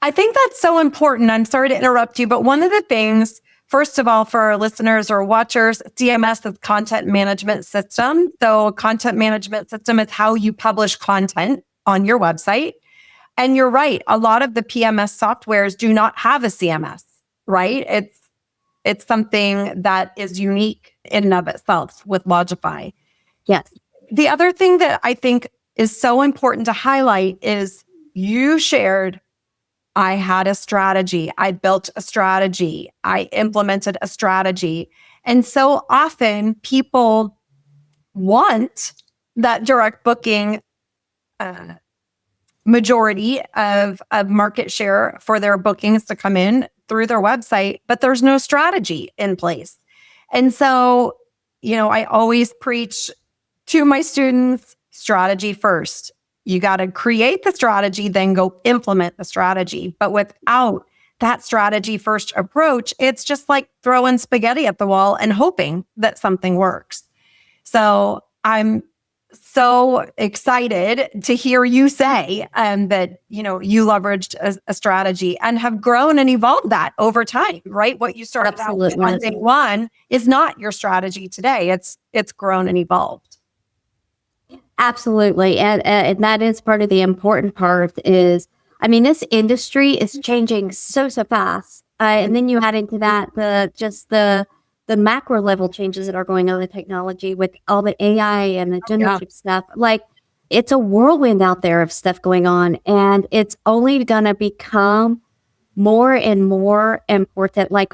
I think that's so important. I'm sorry to interrupt you, but one of the things, first of all, for our listeners or watchers, CMS is content management system. So content management system is how you publish content on your website. And you're right. A lot of the PMS softwares do not have a CMS, right? It's something that is unique in and of itself with Logify. Yes. The other thing that I think is so important to highlight is you shared, I had a strategy. I built a strategy. I implemented a strategy. And so often people want that direct booking majority of market share for their bookings to come in through their website, but there's no strategy in place. And so, I always preach to my students, strategy first. You got to create the strategy, then go implement the strategy. But without that strategy first approach, it's just like throwing spaghetti at the wall and hoping that something works. So I'm so excited to hear you say that, you leveraged a strategy and have grown and evolved that over time, right? What you started out with on day one is not your strategy today. It's grown and evolved. Absolutely. And that is part of the important part is, this industry is changing so fast. And then you add into that the macro level changes that are going on in technology with all the AI and the generative stuff. Like, it's a whirlwind out there of stuff going on, and it's only going to become more and more important. Like,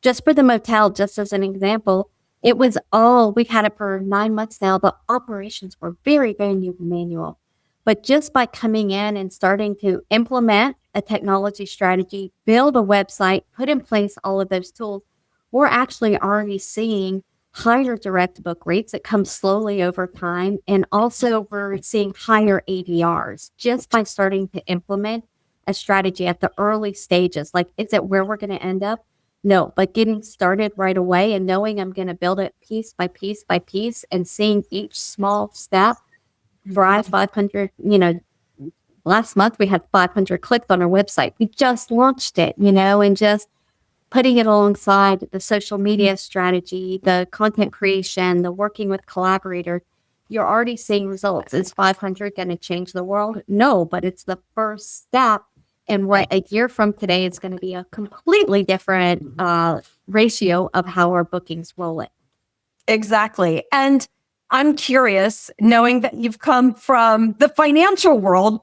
just for the motel, just as an example, we've had it for 9 months now. The operations were very, very new manual. But just by coming in and starting to implement a technology strategy, build a website, put in place all of those tools, we're actually already seeing higher direct book rates that come slowly over time. And also we're seeing higher ADRs just by starting to implement a strategy at the early stages. Like, is it where we're going to end up? No, but getting started right away and knowing I'm going to build it piece by piece by piece and seeing each small step drive 500, last month we had 500 clicks on our website. We just launched it, and just putting it alongside the social media strategy, the content creation, the working with collaborators, you're already seeing results. Is 500 going to change the world? No, but it's the first step. And a year from today, it's going to be a completely different ratio of how our bookings roll in. Exactly. And I'm curious, knowing that you've come from the financial world,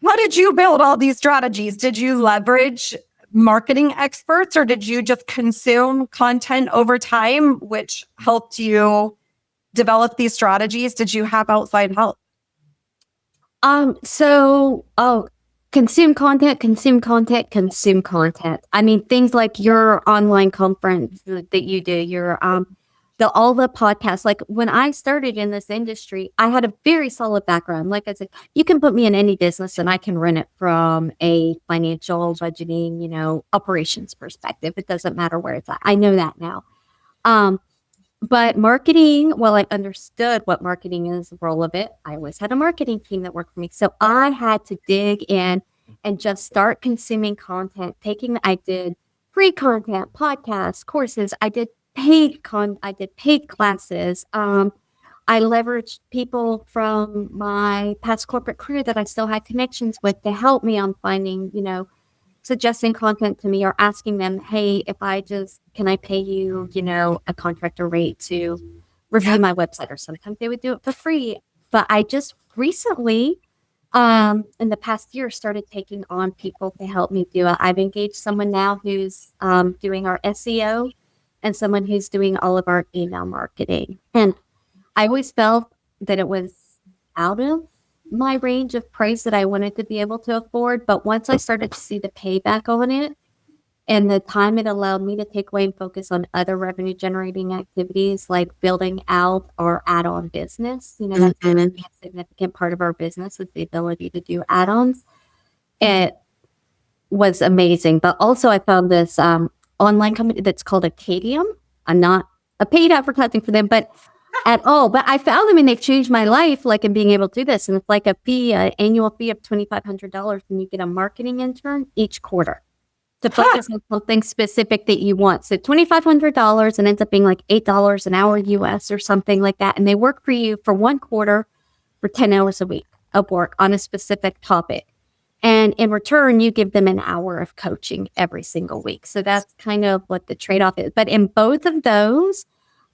how did you build all these strategies? Did you leverage marketing experts, or did you just consume content over time, which helped you develop these strategies? Did you have outside help? Consume content. Things like your online conference that you do, your all the podcasts. Like, when I started in this industry, I had a very solid background. Like I said, you can put me in any business and I can run it from a financial budgeting, operations perspective. It doesn't matter where it's at. I know that now. But marketing, well, I understood what marketing is, the role of it. I always had a marketing team that worked for me. So I had to dig in and just start consuming content. I did free content, podcasts, courses. I did paid classes. I leveraged people from my past corporate career that I still had connections with to help me on finding, suggesting content to me or asking them, hey, can I pay you, a contractor rate to review my website? Or sometimes they would do it for free. But I just recently, in the past year, started taking on people to help me do it. I've engaged someone now who's doing our SEO and someone who's doing all of our email marketing. And I always felt that it was out of my range of price that I wanted to be able to afford. But once I started to see the payback on it and the time it allowed me to take away and focus on other revenue generating activities like building out our add-on business, that's a significant part of our business is the ability to do add-ons. It was amazing. But also I found this online company that's called Acadium. I'm not a paid advertising for them, but at all. But I found them and they've changed my life, like in being able to do this. And it's like a fee, an annual fee of $2,500, and you get a marketing intern each quarter to focus on something specific that you want. So $2,500 and ends up being like $8 an hour US or something like that. And they work for you for 1 quarter for 10 hours a week of work on a specific topic. And in return, you give them an hour of coaching every single week. So that's kind of what the trade-off is. But in both of those,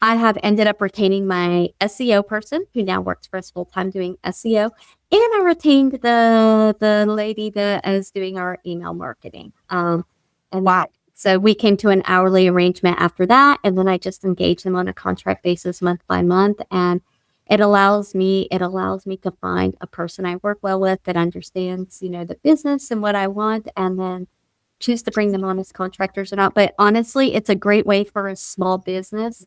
I have ended up retaining my SEO person who now works for us full-time doing SEO. And I retained the lady that is doing our email marketing. And wow. So we came to an hourly arrangement after that. And then I just engage them on a contract basis month by month. And it allows me to find a person I work well with that understands, the business and what I want, and then choose to bring them on as contractors or not. But honestly, it's a great way for a small business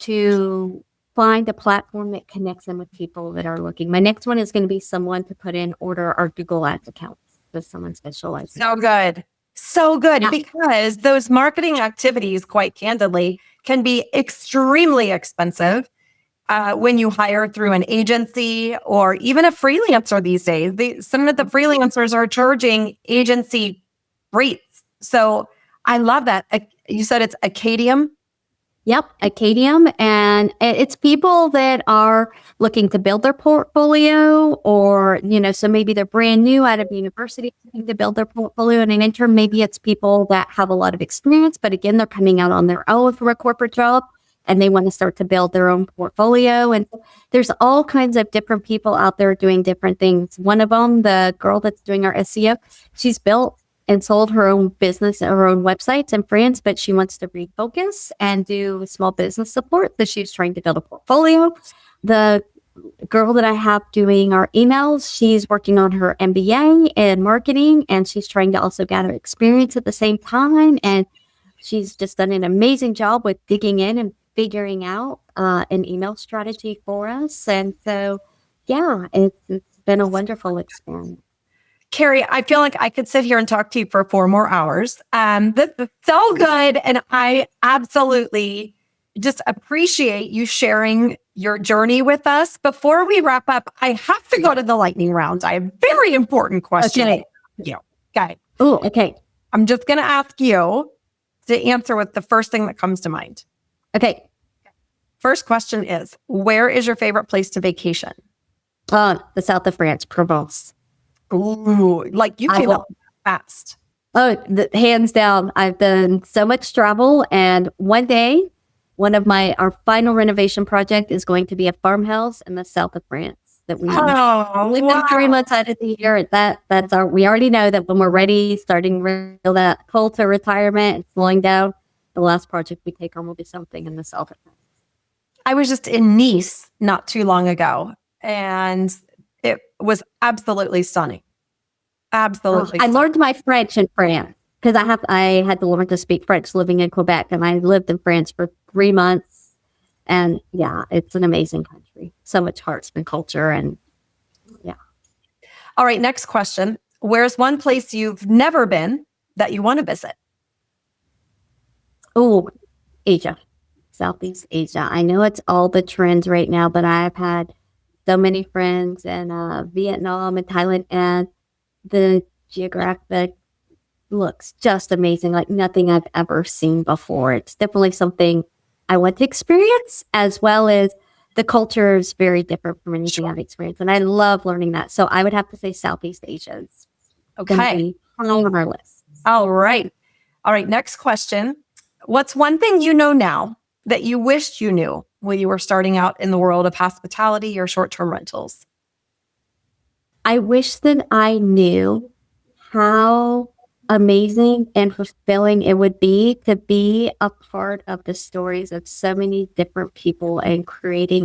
to find a platform that connects them with people that are looking. My next one is going to be someone to put in order our Google Ads accounts with someone specialized. So good. So good. Yeah. Because those marketing activities, quite candidly, can be extremely expensive. When you hire through an agency or even a freelancer these days, some of the freelancers are charging agency rates. So I love that. You said it's Acadium? Yep, Acadium. And it's people that are looking to build their portfolio or, so maybe they're brand new out of university looking to build their portfolio. And an intern, maybe it's people that have a lot of experience, but again, they're coming out on their own for a corporate job. And they want to start to build their own portfolio. And there's all kinds of different people out there doing different things. One of them, the girl that's doing our SEO, she's built and sold her own business, her own websites in France, but she wants to refocus and do small business support. So she's trying to build a portfolio. The girl that I have doing our emails, she's working on her MBA in marketing, and she's trying to also gather experience at the same time. And she's just done an amazing job with digging in and figuring out an email strategy for us. And so, yeah, it's been a wonderful experience. Kerri, I feel like I could sit here and talk to you for 4 more hours. This is so good. And I absolutely just appreciate you sharing your journey with us. Before we wrap up, I have to go to the lightning round. I have a very important question. Okay. Oh, okay. I'm just going to ask you to answer with the first thing that comes to mind. Okay. First question is, where is your favorite place to vacation? The south of France, Provence. Ooh, like you came up fast. Oh, hands down. I've done so much travel. And one day, our final renovation project is going to be a farmhouse in the south of France that we live in 3 months out of the year. We already know that when we're ready, starting that pull to retirement and slowing down, the last project we take on will be something in the south of France. I was just in Nice not too long ago, and it was absolutely stunning. Absolutely. I learned my French in France because I had to learn to speak French living in Quebec, and I lived in France for 3 months. And yeah, it's an amazing country. So much heart and culture, and yeah. All right, next question. Where's one place you've never been that you want to visit? Oh, Asia, Southeast Asia. I know it's all the trends right now, but I've had so many friends in Vietnam and Thailand, and the geographic looks just amazing, like nothing I've ever seen before. It's definitely something I want to experience, as well as the culture is very different from anything I've experienced. And I love learning that. So I would have to say Southeast Asia is okay on our list. All right. Next question. What's one thing you know now that you wished you knew when you were starting out in the world of hospitality or short-term rentals? I wish that I knew how amazing and fulfilling it would be to be a part of the stories of so many different people and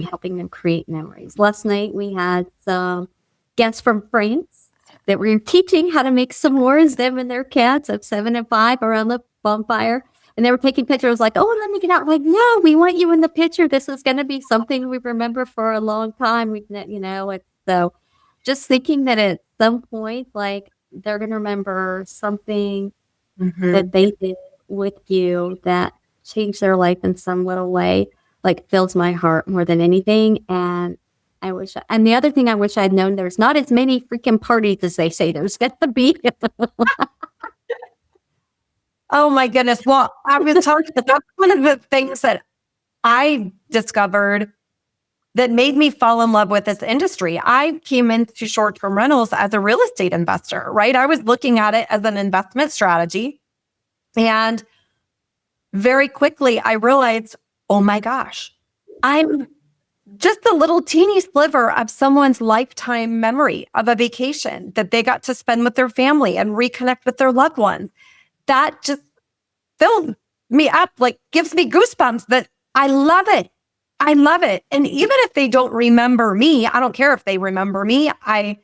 helping them create memories. Last night we had some guests from France that were teaching how to make s'mores, them and their cats of 7 and 5 around the bonfire. And they were taking pictures. I was like, oh, let me get out. I'm like, no, we want you in the picture. This is going to be something we remember for a long time. So just thinking that at some point, like, they're going to remember something that they did with you that changed their life in some little way, like fills my heart more than anything. And the other thing I wish I'd known, there's not as many freaking parties as they say there's going to be. Oh my goodness. Well, I was talking, that's one of the things that I discovered that made me fall in love with this industry. I came into short-term rentals as a real estate investor, right? I was looking at it as an investment strategy. And very quickly I realized, oh my gosh, I'm just a little teeny sliver of someone's lifetime memory of a vacation that they got to spend with their family and reconnect with their loved ones. That just fills me up, like gives me goosebumps that I love it. I love it. And even if they don't remember me, I don't care if they remember me. I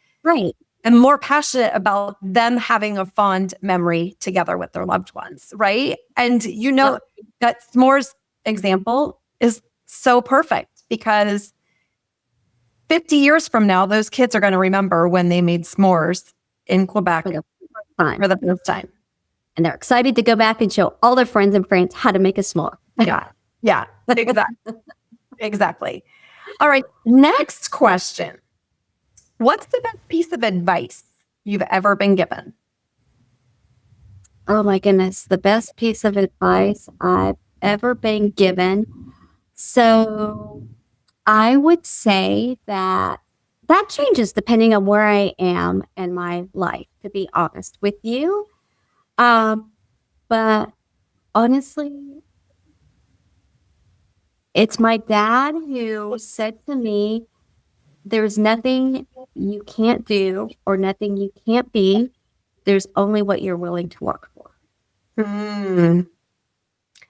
am more passionate about them having a fond memory together with their loved ones, right? And that s'mores example is so perfect because 50 years from now, those kids are going to remember when they made s'mores in Quebec for the first time. And they're excited to go back and show all their friends in France how to make a s'more. Yeah, exactly. All right, next question. What's the best piece of advice you've ever been given? Oh my goodness, the best piece of advice I've ever been given. So I would say that changes depending on where I am in my life, to be honest with you. But honestly, it's my dad who said to me, there's nothing you can't do or nothing you can't be. There's only what you're willing to work for.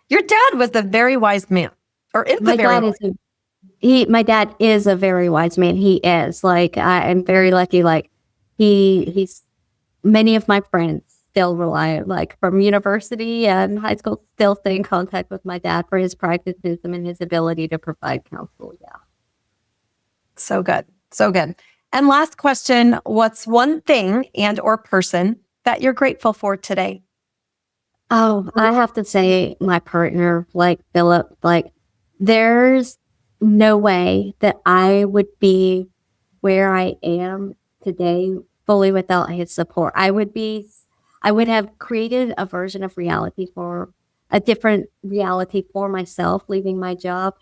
Your dad was a very wise man, or is My dad is a very wise man. He is. Like, I am very lucky. Like, he's many of my friends still rely, like, from university and high school, still stay in contact with my dad for his pragmatism and his ability to provide counsel. Yeah. So good. So good. And last question, what's one thing and or person that you're grateful for today? Oh, I have to say my partner, like Philip, like, there's no way that I would be where I am today fully without his support. I would have created a version of a different reality for myself, leaving my job.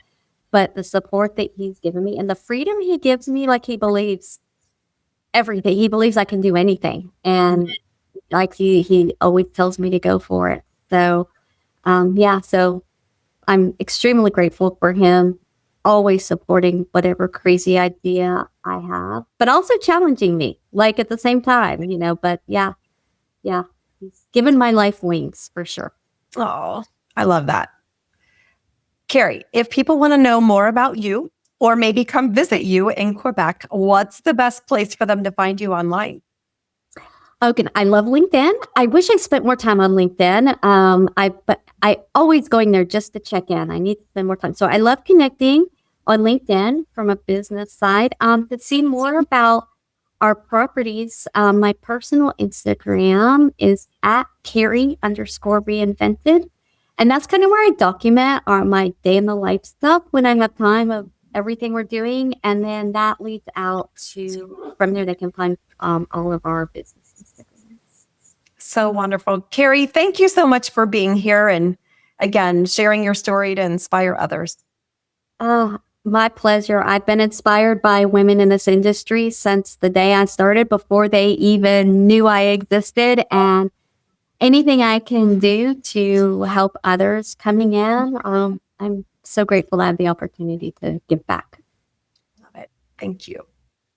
But the support that he's given me and the freedom he gives me, like, he believes everything. He believes I can do anything. And like, he always tells me to go for it. So, so I'm extremely grateful for him, always supporting whatever crazy idea I have, but also challenging me, like, at the same time, but yeah, he's given my life wings for sure. Oh, I love that. Kerri, if people want to know more about you or maybe come visit you in Quebec, what's the best place for them to find you online? Okay, I love LinkedIn. I wish I spent more time on LinkedIn. But I always going there just to check in. I need to spend more time. So I love connecting on LinkedIn from a business side. To see more about our properties, my personal Instagram is at Kerri_reinvented. And that's kind of where I document my day in the life stuff when I have time of everything we're doing. And then that leads out to, from there, they can find all of our business Instagrams. So wonderful. Kerri, thank you so much for being here and, again, sharing your story to inspire others. Oh, my pleasure. I've been inspired by women in this industry since the day I started, before they even knew I existed. And anything I can do to help others coming in, I'm so grateful to have the opportunity to give back. Love it. Thank you.